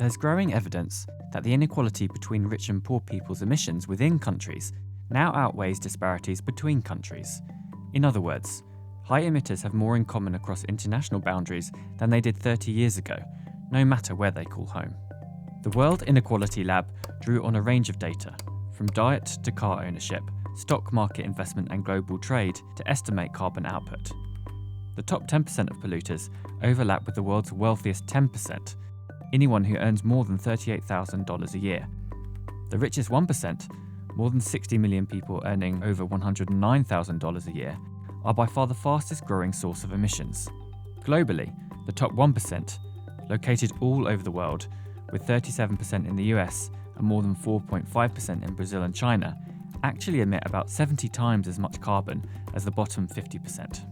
There's growing evidence that the inequality between rich and poor people's emissions within countries now outweighs disparities between countries. In other words, high emitters have more in common across international boundaries than they did 30 years ago, no matter where they call home. The World Inequality Lab drew on a range of data, from diet to car ownership, stock market investment and global trade, to estimate carbon output. The top 10% of polluters overlap with the world's wealthiest 10%, anyone who earns more than $38,000 a year. The richest 1%, more than 60 million people earning over $109,000 a year, are by far the fastest growing source of emissions. Globally, the top 1%, located all over the world, with 37% in the US and more than 4.5% in Brazil and China, actually emit about 70 times as much carbon as the bottom 50%.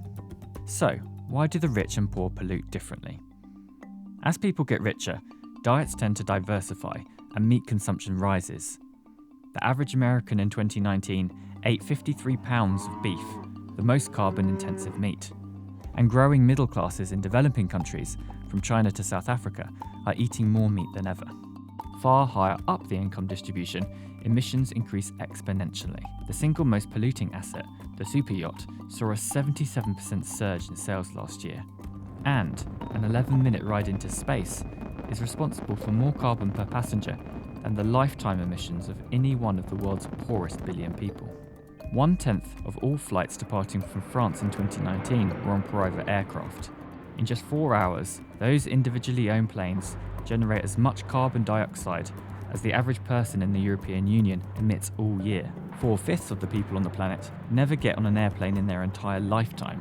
So, why do the rich and poor pollute differently? As people get richer, diets tend to diversify and meat consumption rises. The average American in 2019 ate 53 pounds of beef, the most carbon-intensive meat. And growing middle classes in developing countries, from China to South Africa, are eating more meat than ever. Far higher up the income distribution, emissions increase exponentially. The single most polluting asset, the superyacht, saw a 77% surge in sales last year. And an 11-minute ride into space is responsible for more carbon per passenger than the lifetime emissions of any one of the world's poorest billion people. 1/10 of all flights departing from France in 2019 were on private aircraft. In just 4 hours, those individually owned planes generate as much carbon dioxide as the average person in the European Union emits all year. 4/5 of the people on the planet never get on an airplane in their entire lifetime.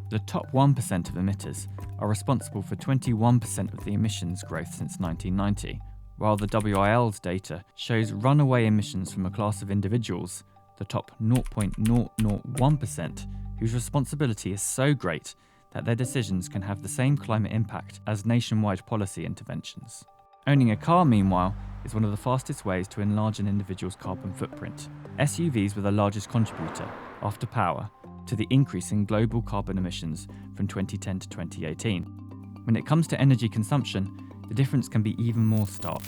The top 1% of emitters are responsible for 21% of the emissions growth since 1990, while the WIL's data shows runaway emissions from a class of individuals, the top 0.001%, whose responsibility is so great that their decisions can have the same climate impact as nationwide policy interventions. Owning a car, meanwhile, is one of the fastest ways to enlarge an individual's carbon footprint. SUVs were the largest contributor, after power, to the increase in global carbon emissions from 2010 to 2018. When it comes to energy consumption, the difference can be even more stark.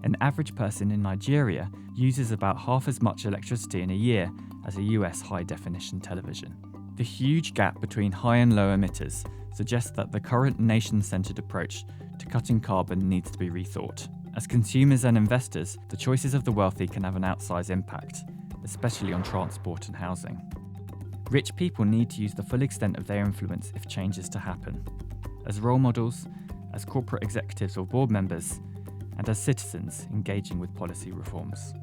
An average person in Nigeria uses about half as much electricity in a year as a US high-definition television. The huge gap between high and low emitters suggests that the current nation-centered approach to cutting carbon needs to be rethought. As consumers and investors, the choices of the wealthy can have an outsized impact, especially on transport and housing. Rich people need to use the full extent of their influence if change is to happen. As role models, as corporate executives or board members, and as citizens engaging with policy reforms.